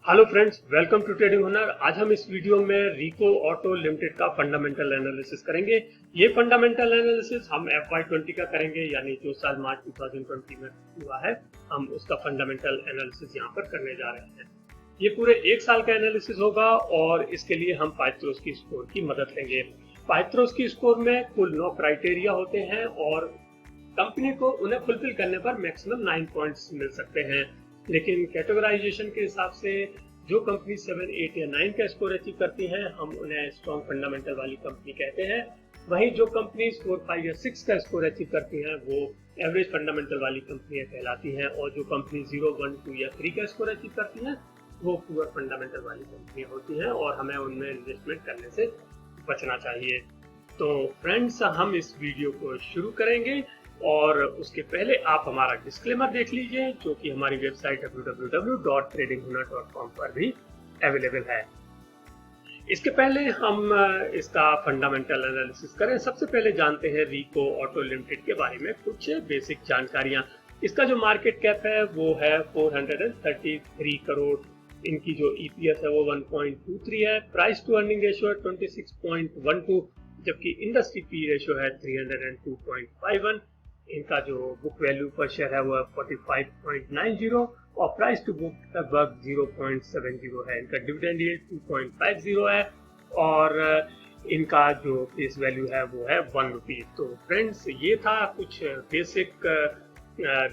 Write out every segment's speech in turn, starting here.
Hello friends, welcome to trading Hunar. आज हम इस वीडियो में रिको ऑटो लिमिटेड का फंडामेंटल एनालिसिस करेंगे। ये फंडामेंटल एनालिसिस हम FY20 का करेंगे, यानी जो साल मार्च 2020 में हुआ है हम उसका फंडामेंटल एनालिसिस यहाँ पर करने जा रहे हैं। ये पूरे एक साल का एनालिसिस होगा और इसके लिए हम पाइथागोरस की स्कोर की मदद लेंगे। पाइथागोरस की स्कोर में कुल 9 क्राइटेरिया होते हैं और कंपनी को उन्हें फुलफिल करने पर मैक्सिमम 9 पॉइंट्स मिल सकते हैं। लेकिन कैटेगराइजेशन के हिसाब से जो कंपनी 7, 8 या 9 का स्कोर अचीव करती है हम उन्हें स्ट्रॉन्ग फंडामेंटल वाली कंपनी कहते हैं। वहीं जो कंपनी 4, 5 या 6 का स्कोर अचीव करती हैं वो एवरेज फंडामेंटल वाली कंपनियां कहलाती हैं, और जो कंपनी 0, 1, 2 या 3 का स्कोर अचीव करती हैं वो पुअर फंडामेंटल वाली कंपनियां होती हैं और हमें उनमें इन्वेस्टमेंट करने से बचना चाहिए। तो फ्रेंड्स, हम इस वीडियो को शुरू करेंगे और उसके पहले आप हमारा डिस्क्लेमर देख लीजिए जो कि हमारी वेबसाइट www.tradinghunar.com पर भी अवेलेबल है। इसके पहले हम इसका फंडामेंटल एनालिसिस करें। सबसे पहले जानते हैं रिको ऑटो लिमिटेड के बारे में कुछ बेसिक जानकारियां। इसका जो मार्केट कैप है वो है 433 करोड़। इनकी जो EPS है वो 1.23 है। प्राइस टू अर्निंग रेशियो है 26.12, जबकि इंडस्ट्री पी रेशियो है 302.51। इनका जो बुक वैल्यू पर शेयर है वो 45.90 और प्राइस टू बुक लगभग 0.70 है। इनका डिविडेंड यील्ड 2.50 है और इनका जो फेस वैल्यू है वो है 1 रुपी। तो फ्रेंड्स, ये था कुछ बेसिक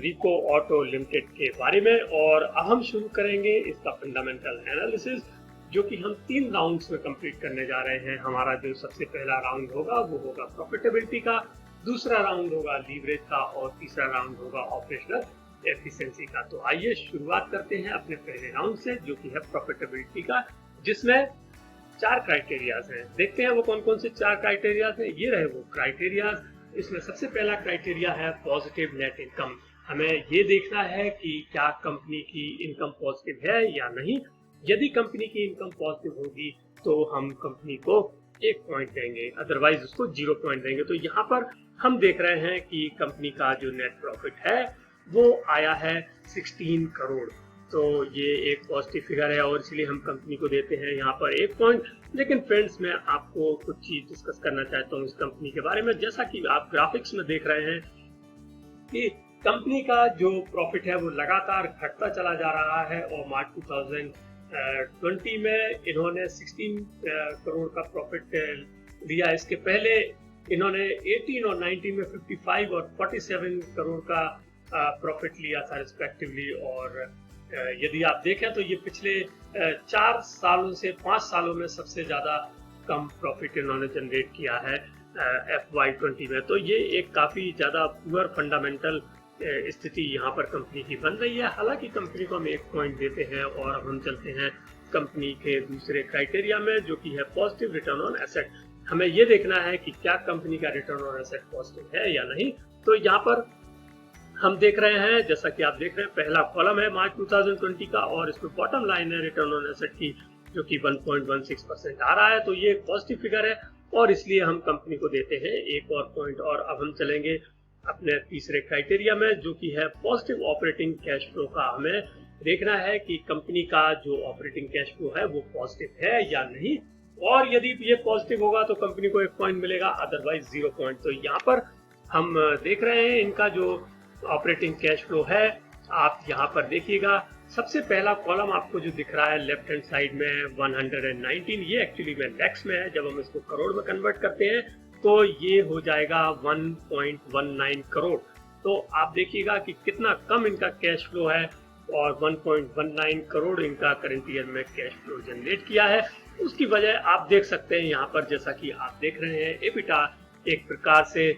रिको ऑटो लिमिटेड के बारे में और अब हम शुरू करेंगे इसका फंडामेंटल एनालिसिस, जो कि हम 3 राउंड्स में कंप्लीट करने जा रहे हैं। हमारा जो सबसे पहला राउंड होगा वो होगा प्रॉफिटेबिलिटी का, दूसरा राउंड होगा लीवरेज का और तीसरा राउंड होगा ऑपरेशनल एफिशिएंसी का। तो आइए शुरुआत करते हैं अपने पहले राउंड से, जो कि है प्रॉफिटेबिलिटी का, जिसमें 4 क्राइटेरियाज हैं। देखते हैं वो कौन कौन से 4 क्राइटेरियाज हैं। ये रहे वो क्राइटेरियाज। इसमें सबसे पहला क्राइटेरिया है पॉजिटिव नेट इनकम। हमें ये देखना है कि क्या कंपनी की इनकम पॉजिटिव है या नहीं। यदि कंपनी की इनकम पॉजिटिव होगी तो हम कंपनी को 1 पॉइंट देंगे, अदरवाइज उसको 0 पॉइंट देंगे। तो यहाँ पर हम देख रहे हैं कि कंपनी का जो नेट प्रॉफिट है वो आया है 16 करोड़। तो ये एक पॉजिटिव फिगर है और इसलिए हम कंपनी को देते हैं यहाँ पर 1 पॉइंट। लेकिन फ्रेंड्स, मैं आपको कुछ चीज डिस्कस करना चाहता हूँ इस कंपनी के बारे में। जैसा कि आप ग्राफिक्स में देख रहे हैं कि कंपनी का जो प्रॉफिट है वो लगातार घटता चला जा रहा है और मार्च 2020 में इन्होंने 16 करोड़ का प्रॉफिट दिया। इसके पहले इन्होंने 18 और 19 में 55 और 47 करोड़ का प्रॉफिट लिया था रिस्पेक्टिवली। और यदि आप देखें तो ये पिछले 4 सालों से 5 सालों में सबसे ज्यादा कम प्रॉफिट इन्होंने जनरेट किया है FY20 में। तो ये एक काफी ज्यादा पुअर फंडामेंटल स्थिति यहाँ पर कंपनी की बन रही है। हालांकि कंपनी को हम 1 पॉइंट देते हैं और अब हम चलते हैं कंपनी के दूसरे क्राइटेरिया में, जो कि है पॉजिटिव रिटर्न ऑन एसेट। हमें ये देखना है कि क्या कंपनी का रिटर्न ऑन एसेट पॉजिटिव है या नहीं। तो यहाँ पर हम देख रहे हैं, जैसा कि आप देख रहे हैं, पहला कॉलम है मार्च 2020 का और इसमें बॉटम लाइन है रिटर्न ऑन एसेट की, जो कि 1.16% आ रहा है। तो ये पॉजिटिव फिगर है और इसलिए हम कंपनी को देते हैं 1 और पॉइंट। और अब हम चलेंगे अपने तीसरे क्राइटेरिया में, जो कि है पॉजिटिव ऑपरेटिंग कैश फ्लो का। हमें देखना है कि कंपनी का जो ऑपरेटिंग कैश फ्लो है वो पॉजिटिव है या नहीं, और यदि ये पॉजिटिव होगा तो कंपनी को 1 पॉइंट मिलेगा, अदरवाइज 0 पॉइंट। तो यहाँ पर हम देख रहे हैं इनका जो ऑपरेटिंग कैश फ्लो है। आप यहाँ पर देखिएगा, सबसे पहला कॉलम आपको जो दिख रहा है लेफ्ट हैंड साइड में 119, ये एक्चुअली में लैक्स में है। जब हम इसको करोड़ में कन्वर्ट करते हैं तो ये हो जाएगा 1.19 करोड़। तो आप देखिएगा कि कितना कम इनका कैश फ्लो है और 1.19 करोड़ इनका करंट ईयर में कैश फ्लो जनरेट किया है। उसकी वजह आप देख सकते हैं यहाँ पर, जैसा कि आप देख रहे हैं, एबिटा एक प्रकार से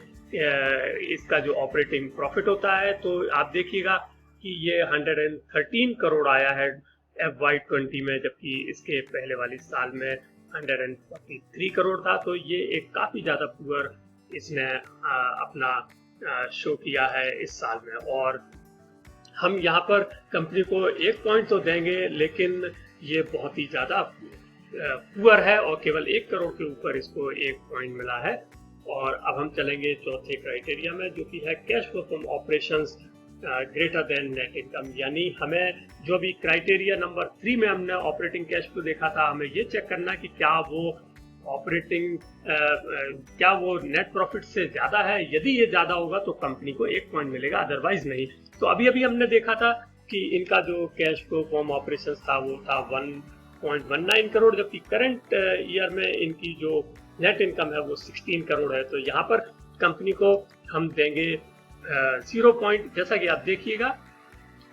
इसका जो ऑपरेटिंग प्रॉफिट होता है। तो आप देखिएगा कि ये 113 करोड़ आया है FY20 में, जबकि इसके पहले वाली साल में 143 करोड़ था। तो ये एक काफी ज्यादा पुअर इसने अपना शो किया है इस साल में। और हम यहाँ पर कंपनी को 1 पॉइंट तो देंगे, लेकिन ये बहुत ही ज्यादा पुअर है और केवल 1 करोड़ के ऊपर इसको 1 पॉइंट मिला है। और अब हम चलेंगे चौथे क्राइटेरिया में, जो कि है cash flow from operations. Greater than net income, यानी हमें जो भी क्राइटेरिया नंबर 3 में हमने ऑपरेटिंग कैश फ्लो देखा था, हमें ये चेक करना कि क्या वो ऑपरेटिंग क्या वो नेट प्रॉफिट से ज्यादा है। यदि ये ज्यादा होगा तो कंपनी को 1 पॉइंट मिलेगा, अदरवाइज नहीं। तो अभी अभी हमने देखा था कि इनका जो कैश फ्लो फ्रॉम ऑपरेशंस था वो था 1.19 करोड़, जबकि करंट ईयर में इनकी जो नेट इनकम है वो 16 करोड़ है। तो यहाँ पर कंपनी को हम देंगे 0 पॉइंट। जैसा कि आप देखिएगा,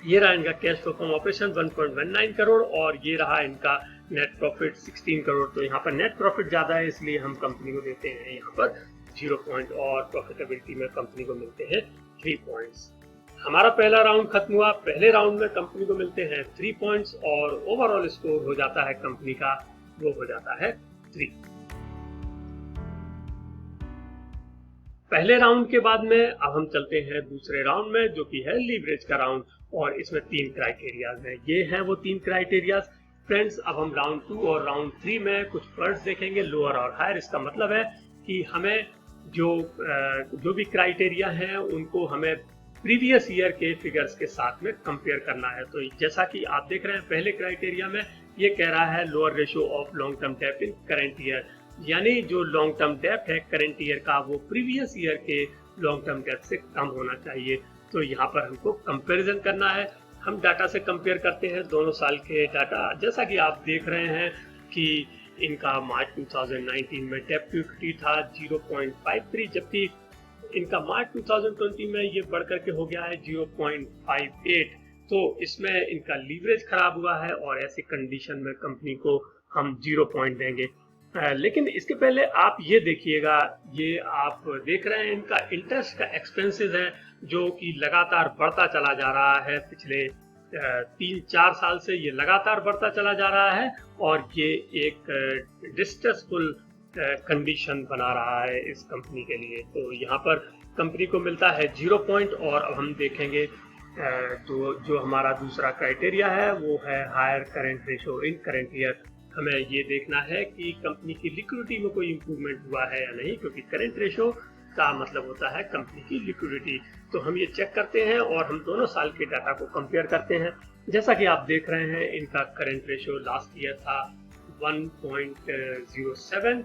ये रहा इनका cash flow from operation 1.19 crore और ये रहा इनका नेट प्रॉफिट 16 करोड़। तो यहाँ पर नेट प्रॉफिट ज्यादा है, इसलिए हम कंपनी को देते हैं यहाँ पर 0 पॉइंट और प्रॉफिटेबिलिटी में कंपनी को मिलते हैं 3 पॉइंट्स। हमारा पहला राउंड खत्म हुआ। पहले राउंड में कंपनी को मिलते हैं 3 पॉइंट्स और ओवरऑल स्कोर हो जाता है कंपनी का, वो हो जाता है 3। पहले राउंड के बाद में अब हम चलते हैं दूसरे राउंड में, जो कि है लीवरेज का राउंड, और इसमें 3 क्राइटेरियाज हैं। ये हैं वो 3 क्राइटेरियाज फ्रेंड्स। अब हम राउंड 2 और राउंड 3 में कुछ वर्ड्स देखेंगे, लोअर और हायर। इसका मतलब है कि हमें जो भी क्राइटेरिया हैं उनको हमें प्रीवियस ईयर के फिगर्स के साथ में कंपेयर करना है। तो जैसा कि आप देख रहे हैं, पहले क्राइटेरिया में ये कह रहा है lower ratio of long term डेब्ट इन करंट ईयर, यानी जो लॉन्ग टर्म डेब्ट है करंट ईयर का वो प्रीवियस ईयर के लॉन्ग टर्म डेब्ट से कम होना चाहिए। तो यहाँ पर हमको कंपैरिजन करना है। हम डाटा से कंपेयर करते हैं दोनों साल के डाटा। जैसा कि आप देख रहे हैं कि इनका मार्च 2019 में डेब्ट टू इक्विटी था 0.53, जबकि इनका मार्च 2020 में ये बढ़कर के हो गया है 0.58। तो इसमें इनका लीवरेज खराब हुआ है और ऐसी कंडीशन में कंपनी को हम 0 पॉइंट देंगे। लेकिन इसके पहले आप ये देखिएगा, ये आप देख रहे हैं इनका इंटरेस्ट का एक्सपेंसेस है जो कि लगातार बढ़ता चला जा रहा है। पिछले 3-4 साल से ये लगातार बढ़ता चला जा रहा है और ये एक डिस्ट्रेसफुल कंडीशन बना रहा है इस कंपनी के लिए। तो यहाँ पर कंपनी को मिलता है 0 पॉइंट। और अब हम देखेंगे जो हमारा दूसरा क्राइटेरिया है वो है हायर करंट रेशो इन करंट ईयर। हमें ये देखना है कि कंपनी की लिक्विडिटी में कोई इंप्रूवमेंट हुआ है या नहीं, क्योंकि करंट रेशो का मतलब होता है कंपनी की लिक्विडिटी। तो हम ये चेक करते हैं और हम दोनों साल के डाटा को कंपेयर करते हैं। जैसा कि आप देख रहे हैं, इनका करंट रेशो लास्ट ईयर था 1.07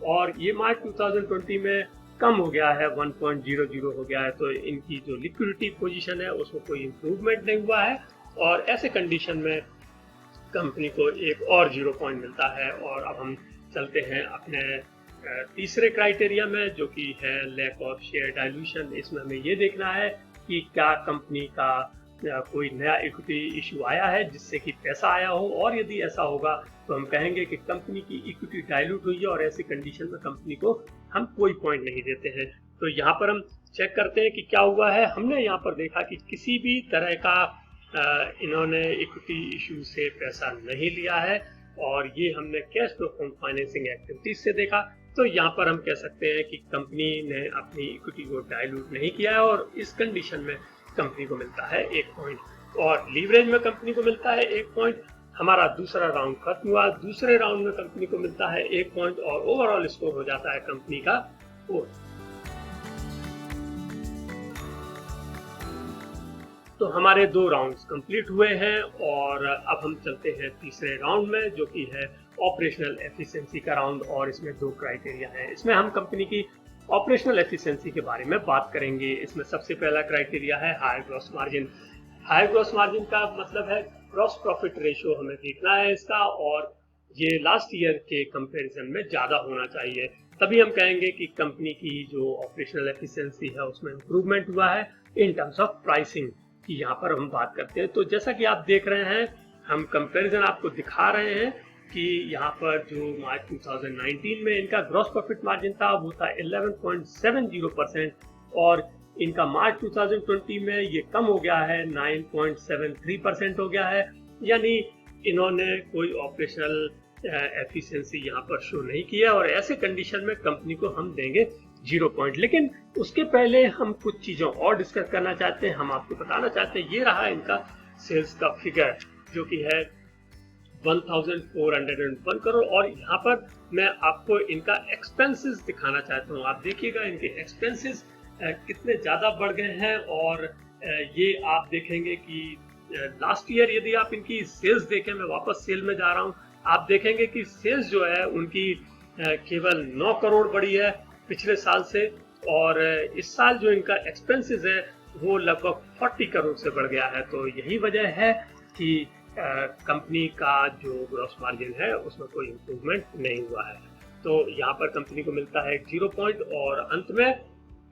और ये मार्च 2020 में कम हो गया है, 1.00 हो गया है। तो इनकी जो लिक्विडिटी पोजीशन है उसमें कोई इंप्रूवमेंट नहीं हुआ है और ऐसे कंडीशन में कंपनी को एक और 0 पॉइंट मिलता है। और अब हम चलते हैं अपने तीसरे क्राइटेरिया में, जो कि है लैक ऑफ शेयर डाइल्यूशन। इसमें हमें ये देखना है कि क्या कंपनी का कोई नया इक्विटी इशू आया है जिससे कि पैसा आया हो, और यदि ऐसा होगा तो हम कहेंगे कि कंपनी की इक्विटी डाइल्यूट हुई है और ऐसी कंडीशन में कंपनी को हम कोई पॉइंट नहीं देते हैं। तो यहाँ पर हम चेक करते हैं कि क्या हुआ है। हमने यहाँ पर देखा कि किसी भी तरह का इन्होंने इक्विटी इशू से पैसा नहीं लिया है और ये हमने cash flow from financing activities से देखा। तो यहाँ पर हम कह सकते हैं कि कंपनी ने अपनी इक्विटी को डाइल्यूट नहीं किया है और इस कंडीशन में कंपनी को मिलता है 1 पॉइंट और लीवरेज में कंपनी को मिलता है 1 पॉइंट। हमारा दूसरा राउंड खत्म हुआ। दूसरे राउंड में कंपनी को मिलता है 1 पॉइंट और ओवरऑल स्कोर हो जाता है कंपनी का 4। तो हमारे 2 राउंड्स कंप्लीट हुए हैं और अब हम चलते हैं तीसरे राउंड में, जो कि है ऑपरेशनल एफिशिएंसी का राउंड। और इसमें 2 क्राइटेरिया हैं। इसमें हम कंपनी की ऑपरेशनल एफिशिएंसी के बारे में बात करेंगे। इसमें सबसे पहला क्राइटेरिया है higher gross margin. Higher gross margin का मतलब है ग्रॉस प्रॉफिट रेशियो हमें देखना है इसका, और ये लास्ट ईयर के कंपैरिजन में ज्यादा होना चाहिए। तभी हम कहेंगे कि कंपनी की जो ऑपरेशनल एफिशिएंसी है उसमें इंप्रूवमेंट हुआ है। इन टर्म्स ऑफ प्राइसिंग की यहाँ पर हम बात करते हैं। तो जैसा कि आप देख रहे हैं, हम कंपैरिजन आपको दिखा रहे हैं कि यहाँ पर जो मार्च 2019 में इनका ग्रॉस प्रॉफिट मार्जिन था वो था 11.70% और इनका मार्च 2020 में ये कम हो गया है, 9.73% हो गया है। यानी इन्होंने कोई ऑपरेशनल एफिशिएंसी यहाँ पर शो नहीं किया और ऐसे कंडीशन में कंपनी को हम देंगे 0 पॉइंट। लेकिन उसके पहले हम कुछ चीजों और डिस्कस करना चाहते हैं। हम आपको बताना चाहते हैं, ये रहा इनका सेल्स का फिगर जो कि है 1401 करोड़ और यहाँ पर मैं आपको इनका एक्सपेंसेस दिखाना चाहता हूँ। आप देखिएगा इनके एक्सपेंसेस कितने ज्यादा बढ़ गए हैं और ये आप देखेंगे कि लास्ट ईयर यदि आप इनकी सेल्स देखें, मैं वापस सेल में जा रहा हूँ, आप देखेंगे कि सेल्स जो है उनकी केवल 9 करोड़ बढ़ी है पिछले साल से, और इस साल जो इनका एक्सपेंसेस है वो लगभग 40 करोड़ से बढ़ गया है। तो यही वजह है कि कंपनी का जो ग्रॉस मार्जिन है उसमें कोई इम्प्रूवमेंट नहीं हुआ है। तो यहाँ पर कंपनी को मिलता है एक 0 पॉइंट। और अंत में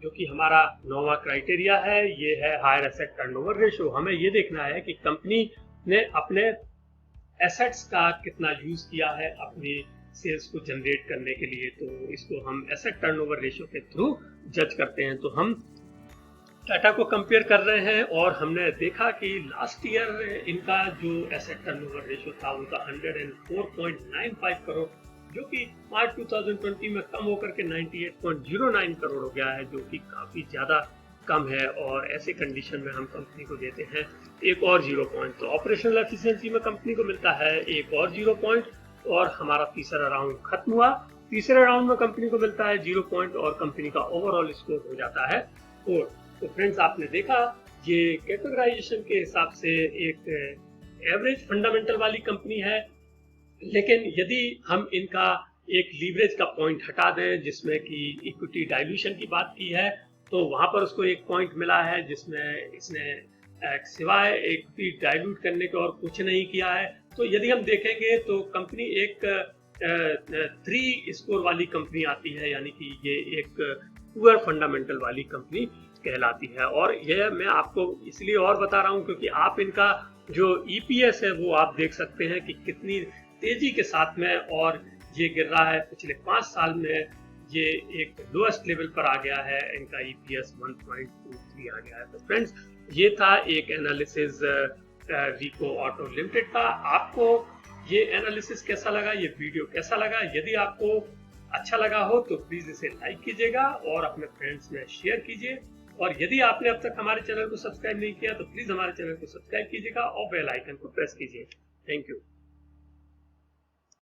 जो कि हमारा 9वां क्राइटेरिया है, ये है हायर एसेट टर्नओवर रेशियो। हमें ये देखना है कि कंपनी ने अपने एसेट्स का कितना यूज किया है अपनी सेल्स को जनरेट करने के लिए। तो इसको हम एसेट टर्नओवर रेशियो के थ्रू जज करते हैं। तो हम टाटा को कंपेयर कर रहे हैं और हमने देखा कि लास्ट ईयर इनका जो एसेट टर्नओवर रेशियो था उनका 104.95 करोड़, जो कि मार्च 2020 में कम होकर के 98.09 करोड़ हो गया है, जो कि काफी ज्यादा कम है। और ऐसे कंडीशन में हम कंपनी को देते हैं एक और 0 पॉइंट। तो ऑपरेशनल एफिशिएंसी में कंपनी को मिलता है एक और 0 पॉइंट। और हमारा तीसरा राउंड खत्म हुआ। तीसरे राउंड में कंपनी को मिलता है 0 पॉइंट और कंपनी का ओवरऑल स्कोर हो जाता है 4। तो फ्रेंड्स, आपने देखा ये कैटेगराइजेशन के हिसाब से एक एवरेज फंडामेंटल वाली कंपनी है, लेकिन यदि हम इनका एक लीवरेज का पॉइंट हटा दें जिसमें कि इक्विटी डाइल्यूशन की बात की है, तो वहां पर उसको एक पॉइंट मिला है जिसमें इसने सिवाय इक्विटी डाइल्यूट करने के और कुछ नहीं किया है। तो यदि हम देखेंगे तो कंपनी एक 3 स्कोर वाली कंपनी आती है, यानी कि ये एक पुअर फंडामेंटल वाली कंपनी कहलाती है। और यह मैं आपको इसलिए और बता रहा हूं क्योंकि आप इनका जो ईपीएस है वो आप देख सकते हैं कि कितनी तेजी के साथ में और ये गिर रहा है। पिछले 5 साल में ये एक लोएस्ट लेवल पर आ गया है, इनका ईपीएस 1.23 आ गया है। तो फ्रेंड्स, ये था एक एनालिसिस रिको ऑटो लिमिटेड का। आपको ये एनालिसिस कैसा लगा, ये वीडियो कैसा लगा? यदि आपको अच्छा लगा हो तो प्लीज इसे लाइक कीजिएगा और अपने फ्रेंड्स में शेयर कीजिए। और यदि आपने अब तक हमारे चैनल को सब्सक्राइब नहीं किया तो प्लीज हमारे चैनल को सब्सक्राइब कीजिएगा और बेल आइकन को प्रेस कीजिए। Thank you.